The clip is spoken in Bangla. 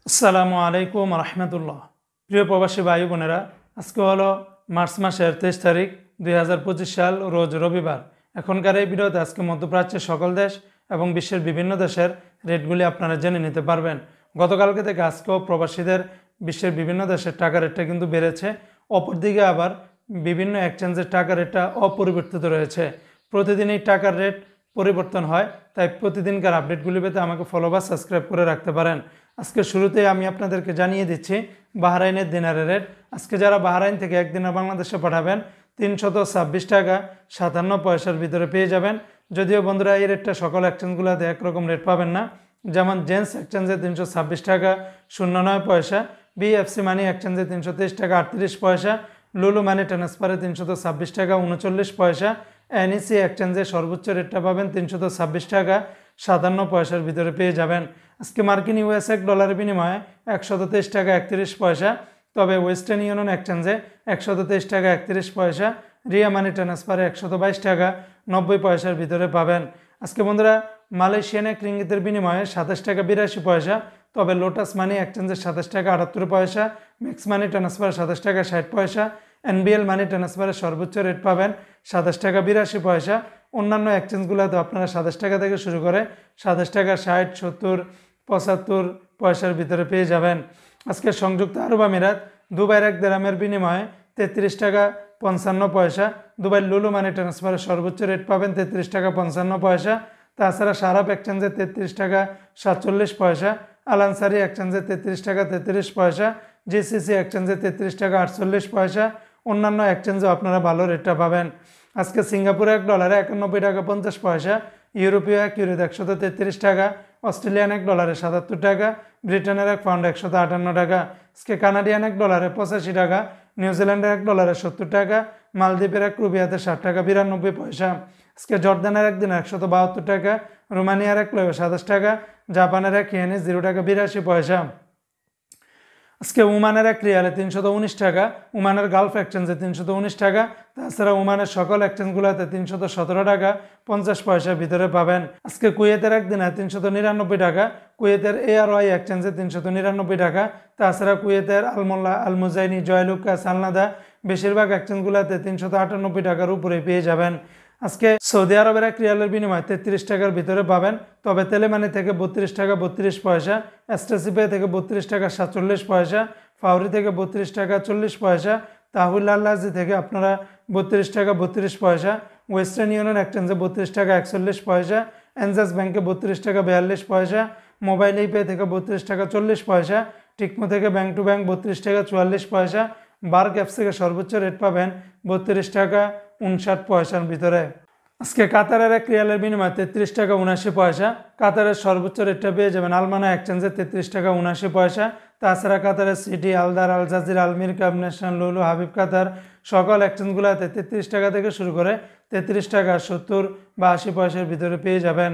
আসসালামু আলাইকুম রহমতুল্লাহ। প্রিয় প্রবাসী ভাই বোনেরা, আজকে হলো মার্চ মাসের 23 তারিখ 2025 সাল, রোজ রবিবার। এখনকার এই ভিডিওতে আজকে মধ্যপ্রাচ্যের সকল দেশ এবং বিশ্বের বিভিন্ন দেশের রেটগুলি আপনারা জেনে নিতে পারবেন। গতকালকে থেকে আজকেও প্রবাসীদের বিশ্বের বিভিন্ন দেশের টাকা রেটটা কিন্তু বেড়েছে। অপরদিকে আবার বিভিন্ন এক্সচেঞ্জের টাকা রেটটা অপরিবর্তিত রয়েছে। প্রতিদিন এই টাকার রেট পরিবর্তন হয়, তাই প্রতিদিনকার আপডেটগুলি পেতে আমাকে ফলো বা সাবস্ক্রাইব করে রাখতে পারেন। আজকে শুরুতেই আমি আপনাদেরকে জানিয়ে দিচ্ছি বাহরাইনের দিনারের রেট। আজকে যারা বাহরাইন থেকে এক দিনার বাংলাদেশে পাঠাবেন 326 টাকা 57 পয়সার ভিতরে পেয়ে যাবেন। যদিও বন্ধুরা এই রেটটা সকল এক্সচেঞ্জগুলোতে একরকম রেট পাবেন না। যেমন জেন্টস এক্সচেঞ্জে 326 টাকা 09 পয়সা, বিএফসি মানি এক্সচেঞ্জে 323 টাকা 38 পয়সা, লুলু মানি ট্রান্সফারে 326 টাকা 39 পয়সা, এনইসি এক্সচেঞ্জে সর্বোচ্চ রেটটা পাবেন 326 টাকা 57 পয়সার ভিতরে পেয়ে যাবেন। আজকে মার্কিন ইউএস এক ডলারের বিনিময়ে 123 টাকা 31 পয়সা, তবে ওয়েস্টার্ন ইউনিয়ন এক্সচেঞ্জে 123 টাকা 31 পয়সা, রিয়া মানি ট্রান্সফারে 122 টাকা 90 পয়সার ভিতরে পাবেন। আজকে বন্ধুরা মালয়েশিয়ান এক রিঙ্গিতের বিনিময়ে 27 টাকা 82 পয়সা, তবে লোটাস মানি এক্সচেঞ্জে 27 টাকা 78 পয়সা, ম্যাক্স মানি ট্রান্সফারে 27 টাকা 60 পয়সা, এনবিএল মানি ট্রান্সফারের সর্বোচ্চ রেট পাবেন 27 টাকা 82 পয়সা। অন্যান্য এক্সচেঞ্জগুলোতে আপনারা 27 টাকা থেকে শুরু করে 27 টাকা 60, 70, 75 পয়সার ভিতরে পেয়ে যাবেন। আজকে সংযুক্ত আরব আমিরাত দুবাইয়ের এক দিরহামের বিনিময়ে 33 টাকা 55 পয়সা, দুবাই লুলু মানি ট্রান্সফারের সর্বোচ্চ রেট পাবেন 33 টাকা 55 পয়সা। তাছাড়া সারাপ এক্সচেঞ্জে 33 টাকা 47 পয়সা, আল আনসারি এক্সচেঞ্জে 33 টাকা 33 পয়সা, জিসিসি এক্সচেঞ্জে 33 টাকা 48 পয়সা। অন্যান্য এক্সচেঞ্জেও আপনারা ভালো রেটটা পাবেন। আজকে সিঙ্গাপুরে এক ডলারে 91 টাকা 50 পয়সা, ইউরোপীয় এক ইউরোতে 133 টাকা, অস্ট্রেলিয়ান এক ডলারে 77 টাকা, ব্রিটেনের এক পাউন্ড 158 টাকা। আজকে কানাডিয়ান এক ডলারে 85 টাকা, নিউজিল্যান্ডের এক ডলারে 70 টাকা, মালদ্বীপের এক রুপিয়াতে 60 টাকা 92 পয়সা। আজকে জর্দানের এক দিনে 172 টাকা, রোমানিয়ার এক লয়ে 27 টাকা, জাপানের এক ইয়েনে 0 টাকা 82 পয়সা। আজকে ওমানের এক রিয়ালে 319 টাকা, ওমানের গালফ এক্সচেঞ্জে 319 টাকা। তাছাড়া ওমানের সকল এক্সচেঞ্জগুলোতে 317 টাকা 50 পয়সার ভিতরে পাবেন। আজকে কুয়েতের একদিনে 399 টাকা, কুয়েতের ARY এক্সচেঞ্জে 399 টাকা। তাছাড়া কুয়েতের আলমোল্লা, আলমুজাইনি, জয়লুক্কা, সালনাদা বেশিরভাগ এক্সচেঞ্জগুলোতে 398 টাকার উপরে পেয়ে যাবেন। আজকে সৌদি আরবের এক রিয়ালের বিনিময়ে 33 টাকার ভিতরে পাবেন, তবে তেলেমানি থেকে 32 টাকা 32 পয়সা, এসটিসিপে থেকে 32 টাকা 47 পয়সা, ফাউরি থেকে 32 টাকা 40 পয়সা, তাহুল আল্লাজি থেকে আপনারা 32 টাকা 32 পয়সা, ওয়েস্টার্ন ইউনিয়ন এক্সচেঞ্জে 32 টাকা 41 পয়সা, এনজাস ব্যাংকে 32 টাকা 42 পয়সা, মোবাইল ইপে থেকে 32 টাকা 40 পয়সা, টিকমো থেকে ব্যাংক টু ব্যাংক 32 টাকা 44 পয়সা, বার্ক অ্যাপস থেকে সর্বোচ্চ রেট পাবেন 32 টাকা 59 পয়সার ভিতরে। আজকে কাতারের এক রিয়ালের বিনিময়ে 33 টাকা 79 পয়সা, কাতারের সর্বোচ্চ রেটটা পেয়ে যাবেন আলমানা এক্সচেঞ্জে 33 টাকা 79 পয়সা। তাছাড়া কাতারের সিটি, আলদার, আল জাজিরা, আলমির কাব, ন্যাশনাল, লুলু, হাবিব কাতার সকল এক্সচেঞ্জগুলোতে 33 টাকা থেকে শুরু করে 33 টাকা 70 বা 80 পয়সার ভিতরে পেয়ে যাবেন।